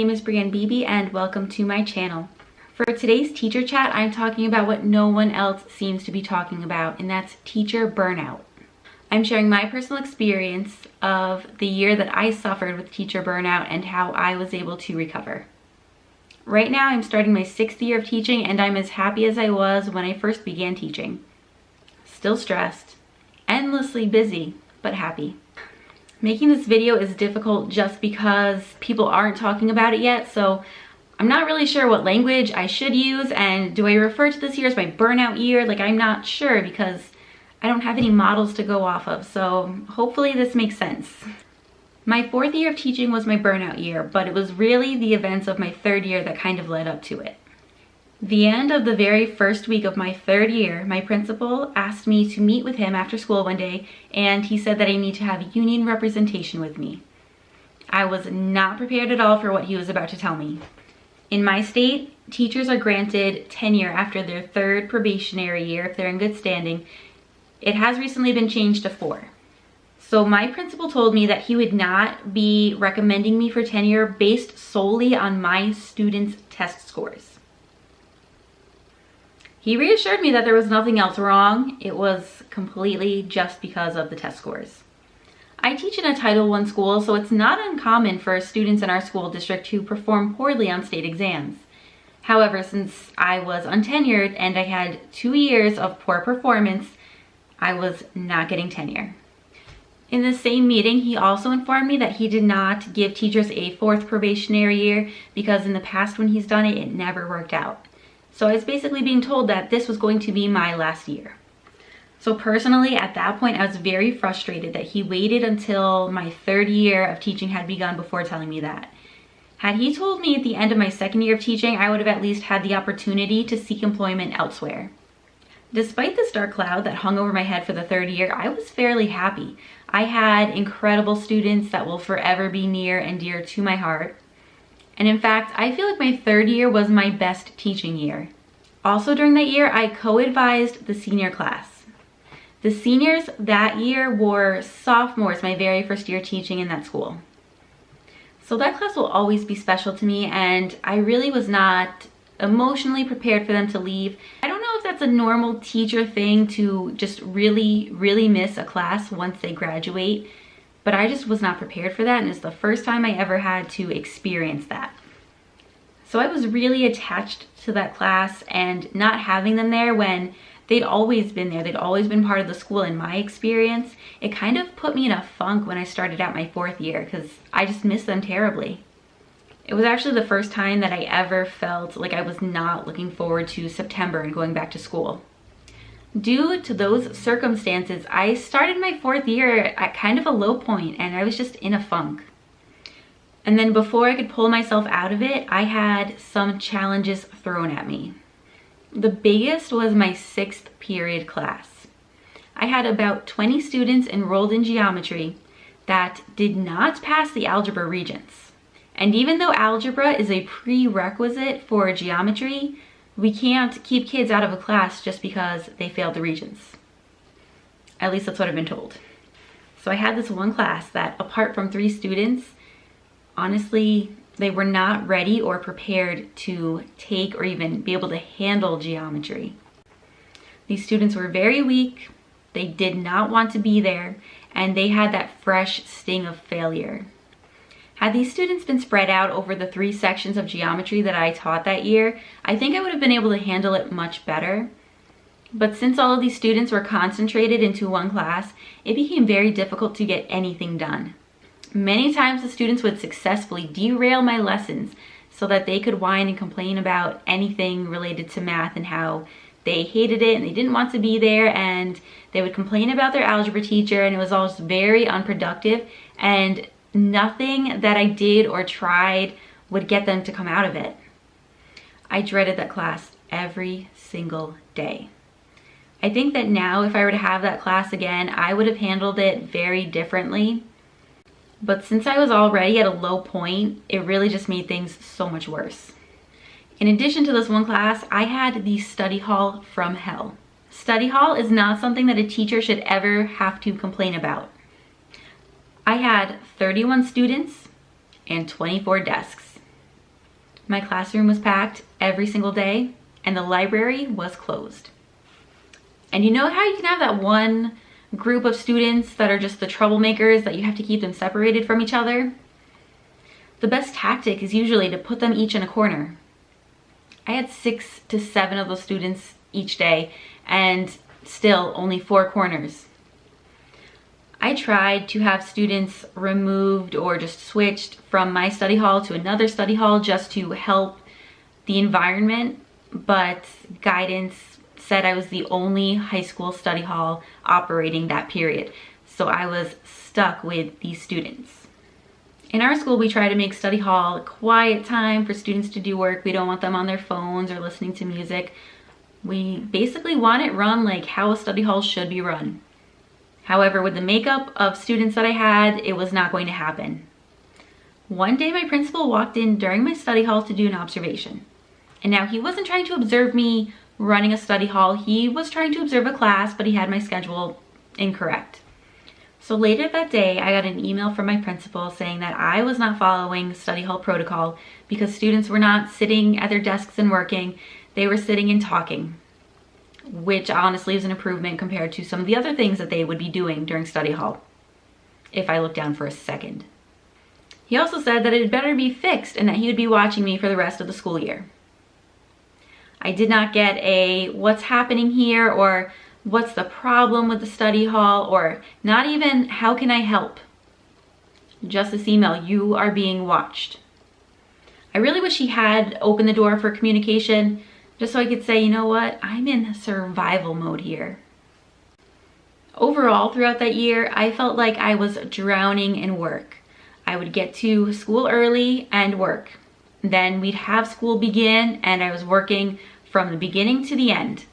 name is Brianne Beebe and welcome to my channel. For today's teacher chat, I'm talking about what no one else seems to be talking about, and that's teacher burnout. I'm sharing my personal experience of the year that I suffered with teacher burnout and how I was able to recover. Right now, I'm starting my 6th year of teaching and I'm as happy as I was when I first began teaching. Still stressed, endlessly busy, but happy. Making this video is difficult just because people aren't talking about it yet, so I'm not really sure what language I should use, and do I refer to this year as my burnout year? I'm not sure because I don't have any models to go off of, so hopefully this makes sense. My 4th year of teaching was my burnout year, but it was really the events of my 3rd year that kind of led up to it. The end of the very first week of my 3rd year, my principal asked me to meet with him after school one day, and he said that I need to have union representation with me. I was not prepared at all for what he was about to tell me. In my state, teachers are granted tenure after their 3rd probationary year if they're in good standing. It has recently been changed to 4. So my principal told me that he would not be recommending me for tenure based solely on my students' test scores. He reassured me that there was nothing else wrong. It was completely just because of the test scores. I teach in a Title I school, so it's not uncommon for students in our school district to perform poorly on state exams. However, since I was untenured and I had 2 years of poor performance, I was not getting tenure. In the same meeting, he also informed me that he did not give teachers a 4th probationary year because in the past when he's done it, it never worked out. So I was basically being told that this was going to be my last year. So personally, at that point, I was very frustrated that he waited until my 3rd year of teaching had begun before telling me that. Had he told me at the end of my 2nd year of teaching, I would have at least had the opportunity to seek employment elsewhere. Despite this dark cloud that hung over my head for the 3rd year, I was fairly happy. I had incredible students that will forever be near and dear to my heart. And in fact, I feel like my 3rd year was my best teaching year. Also during that year, I co-advised the senior class. The seniors that year were sophomores my very first year teaching in that school. So that class will always be special to me, and I really was not emotionally prepared for them to leave. I don't know if that's a normal teacher thing to just really miss a class once they graduate, but I just was not prepared for that, and it's the first time I ever had to experience that. So I was really attached to that class, and not having them there when they'd always been there, they'd always been part of the school in my experience, it kind of put me in a funk when I started out my 4th year because I just missed them terribly. It was actually the first time that I ever felt like I was not looking forward to September and going back to school. Due to those circumstances, I started my 4th year at kind of a low point and I was just in a funk. And then before I could pull myself out of it, I had some challenges thrown at me. The biggest was my 6th period class. I had about 20 students enrolled in geometry that did not pass the algebra regents. And even though algebra is a prerequisite for geometry, we can't keep kids out of a class just because they failed the regents. At least that's what I've been told. So I had this one class that, apart from 3 students, honestly, they were not ready or prepared to take or even be able to handle geometry. These students were very weak, they did not want to be there, and they had that fresh sting of failure. Had these students been spread out over the 3 sections of geometry that I taught that year, I think I would have been able to handle it much better. But since all of these students were concentrated into one class, it became very difficult to get anything done. Many times the students would successfully derail my lessons so that they could whine and complain about anything related to math and how they hated it and they didn't want to be there, and they would complain about their algebra teacher, and it was all just very unproductive, and nothing that I did or tried would get them to come out of it. I dreaded that class every single day. I think that now if I were to have that class again, I would have handled it very differently. But since I was already at a low point, it really just made things so much worse. In addition to this one class, I had the study hall from hell. Study hall is not something that a teacher should ever have to complain about. I had 31 students and 24 desks. My classroom was packed every single day, and the library was closed. And you know how you can have that one group of students that are just the troublemakers that you have to keep them separated from each other? The best tactic is usually to put them each in a corner. I had 6 to 7 of those students each day, and still only 4 corners. I tried to have students removed or just switched from my study hall to another study hall just to help the environment, but guidance said I was the only high school study hall operating that period. So I was stuck with these students. In our school, we try to make study hall a quiet time for students to do work. We don't want them on their phones or listening to music. We basically want it run like how a study hall should be run. However, with the makeup of students that I had, it was not going to happen. One day, my principal walked in during my study hall to do an observation. And now he wasn't trying to observe me running a study hall. He was trying to observe a class, but he had my schedule incorrect. So later that day, I got an email from my principal saying that I was not following study hall protocol because students were not sitting at their desks and working. They were sitting and talking, which honestly is an improvement compared to some of the other things that they would be doing during study hall, if I look down for a second. He also said that it had better be fixed and that he would be watching me for the rest of the school year. I did not get a what's happening here or what's the problem with the study hall or not even how can I help. Just this email, you are being watched. I really wish he had opened the door for communication just so I could say, you know what, I'm in survival mode here. Overall, throughout that year, I felt like I was drowning in work. I would get to school early and work. Then we'd have school begin and I was working from the beginning to the end.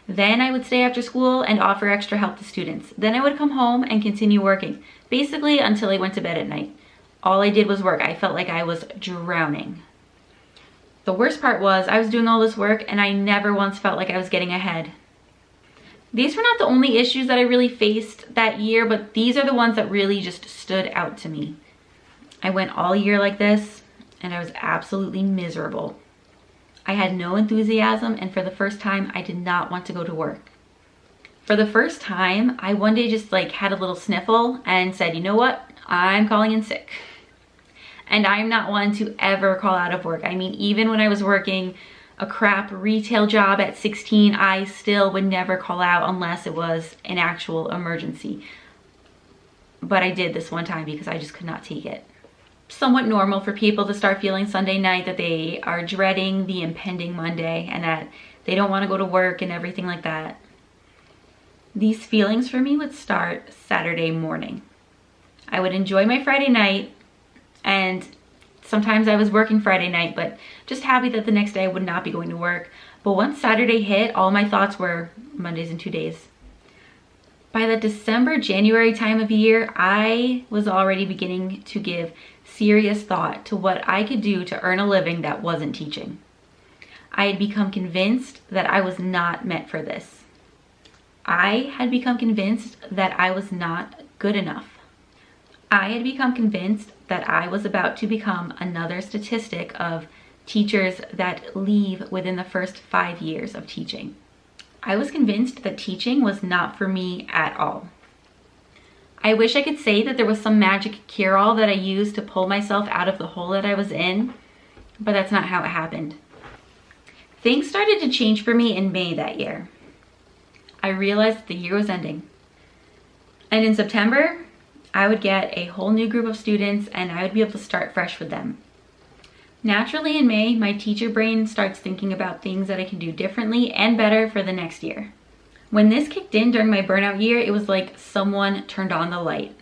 Then I would stay after school and offer extra help to students. Then I would come home and continue working, basically until I went to bed at night. All I did was work. I felt like I was drowning. The worst part was I was doing all this work and I never once felt like I was getting ahead. These were not the only issues that I really faced that year, but these are the ones that really just stood out to me. I went all year like this and I was absolutely miserable. I had no enthusiasm, and for the first time, I did not want to go to work. For the first time, I one day just had a little sniffle and said, you know what? I'm calling in sick. And I'm not one to ever call out of work. I mean, even when I was working a crap retail job at 16, I still would never call out unless it was an actual emergency. But I did this one time because I just could not take it. Somewhat normal for people to start feeling Sunday night that they are dreading the impending Monday and that they don't want to go to work and everything like that. These feelings for me would start Saturday morning. I would enjoy my Friday night, and sometimes I was working Friday night, but just happy that the next day I would not be going to work. But once Saturday hit, all my thoughts were Mondays and 2 days. By the December, January time of year, I was already beginning to give serious thought to what I could do to earn a living that wasn't teaching. I had become convinced that I was not meant for this. I had become convinced that I was not good enough. I had become convinced that I was about to become another statistic of teachers that leave within the first 5 years of teaching. I was convinced that teaching was not for me at all. I wish I could say that there was some magic cure-all that I used to pull myself out of the hole that I was in, but that's not how it happened. Things started to change for me in May that year. I realized that the year was ending. And in September, I would get a whole new group of students and I would be able to start fresh with them. Naturally in May, my teacher brain starts thinking about things that I can do differently and better for the next year. When this kicked in during my burnout year, it was like someone turned on the light.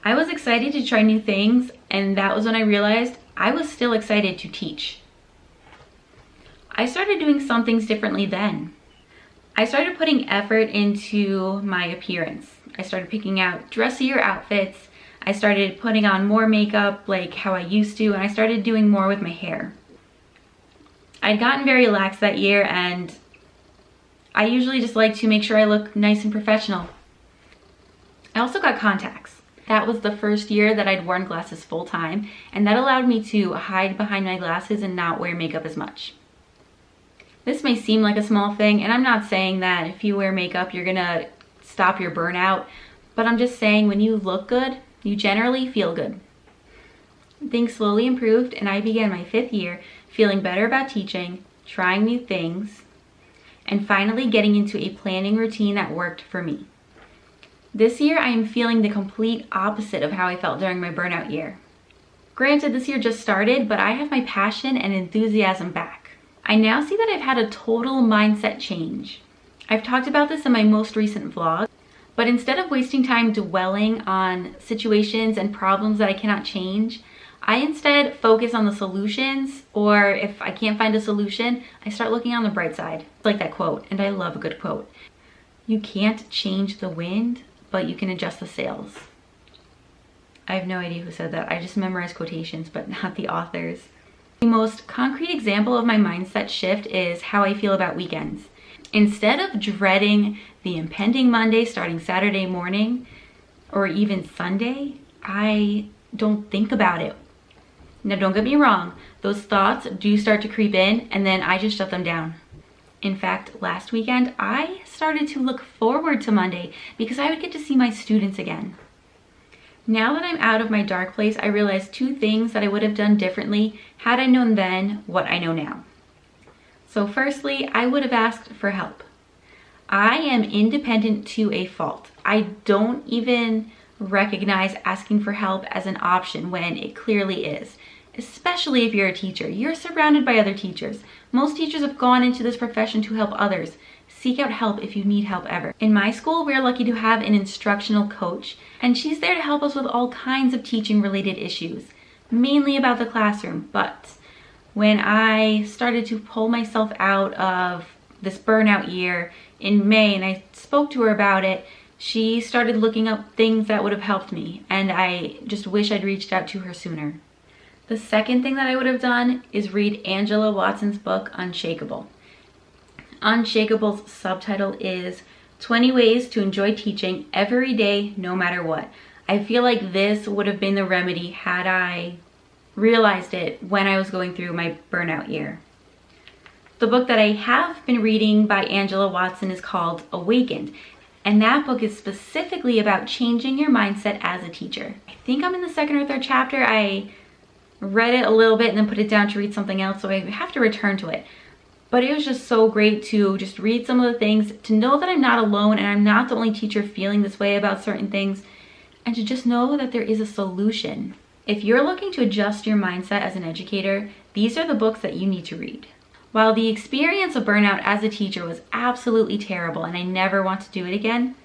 I was excited to try new things, and that was when I realized I was still excited to teach. I started doing some things differently then. I started putting effort into my appearance. I started picking out dressier outfits. I started putting on more makeup like how I used to, and I started doing more with my hair. I'd gotten very lax that year, and I usually just like to make sure I look nice and professional. I also got contacts. That was the first year that I'd worn glasses full time, and that allowed me to hide behind my glasses and not wear makeup as much. This may seem like a small thing, and I'm not saying that if you wear makeup you're gonna stop your burnout, but I'm just saying when you look good, you generally feel good. Things slowly improved, and I began my 5th year feeling better about teaching, trying new things, and finally getting into a planning routine that worked for me. This year I am feeling the complete opposite of how I felt during my burnout year. Granted, this year just started, but I have my passion and enthusiasm back. I now see that I've had a total mindset change. I've talked about this in my most recent vlog, but instead of wasting time dwelling on situations and problems that I cannot change, I instead focus on the solutions, or if I can't find a solution, I start looking on the bright side. It's like that quote, and I love a good quote. You can't change the wind, but you can adjust the sails. I have no idea who said that. I just memorized quotations, but not the authors. The most concrete example of my mindset shift is how I feel about weekends. Instead of dreading the impending Monday starting Saturday morning, or even Sunday, I don't think about it. Now, don't get me wrong, those thoughts do start to creep in, and then I just shut them down. In fact, last weekend, I started to look forward to Monday because I would get to see my students again. Now that I'm out of my dark place, I realized 2 things that I would have done differently had I known then what I know now. So firstly, I would have asked for help. I am independent to a fault. I don't even recognize asking for help as an option when it clearly is. Especially if you're a teacher. You're surrounded by other teachers. Most teachers have gone into this profession to help others. Seek out help if you need help ever. In my school, we're lucky to have an instructional coach, and she's there to help us with all kinds of teaching related issues, mainly about the classroom. But when I started to pull myself out of this burnout year in May and I spoke to her about it, she started looking up things that would have helped me, and I just wish I'd reached out to her sooner. The second thing that I would have done is read Angela Watson's book, Unshakable. Unshakable's subtitle is 20 Ways to Enjoy Teaching Every Day, No Matter What. I feel like this would have been the remedy had I realized it when I was going through my burnout year. The book that I have been reading by Angela Watson is called Awakened, and that book is specifically about changing your mindset as a teacher. I think I'm in the 2nd or 3rd chapter. I read it a little bit and then put it down to read something else, so I have to return to it. But it was just so great to just read some of the things, to know that I'm not alone and I'm not the only teacher feeling this way about certain things, and to just know that there is a solution. If you're looking to adjust your mindset as an educator, these are the books that you need to read. While the experience of burnout as a teacher was absolutely terrible and I never want to do it again,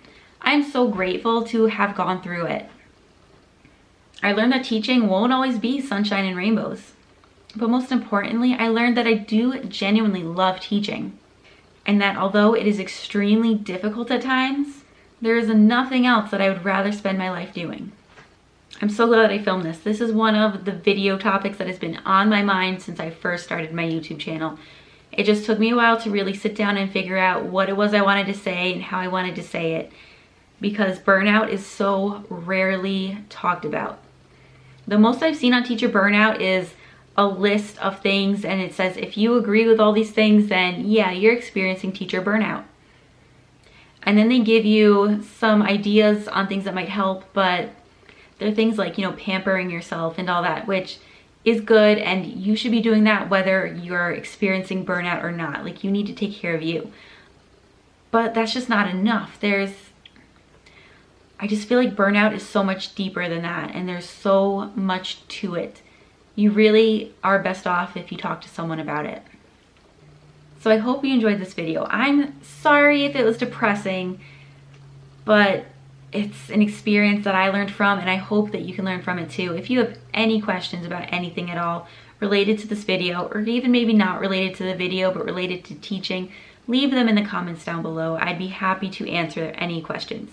I'm so grateful to have gone through it. I learned that teaching won't always be sunshine and rainbows. But most importantly, I learned that I do genuinely love teaching, and that although it is extremely difficult at times, there is nothing else that I would rather spend my life doing. I'm so glad that I filmed this. This is one of the video topics that has been on my mind since I first started my YouTube channel. It just took me a while to really sit down and figure out what it was I wanted to say and how I wanted to say it, because burnout is so rarely talked about. The most I've seen on teacher burnout is a list of things, and it says if you agree with all these things, then yeah, you're experiencing teacher burnout. And then they give you some ideas on things that might help, but they're things like, pampering yourself and all that, which is good, and you should be doing that whether you're experiencing burnout or not. Like, you need to take care of you. But that's just not enough. I just feel like burnout is so much deeper than that, and there's so much to it. You really are best off if you talk to someone about it. So I hope you enjoyed this video. I'm sorry if it was depressing, but it's an experience that I learned from, and I hope that you can learn from it too. If you have any questions about anything at all related to this video, or even maybe not related to the video but related to teaching, leave them in the comments down below. I'd be happy to answer any questions.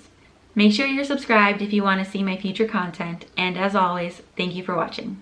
Make sure you're subscribed if you want to see my future content, and as always, thank you for watching.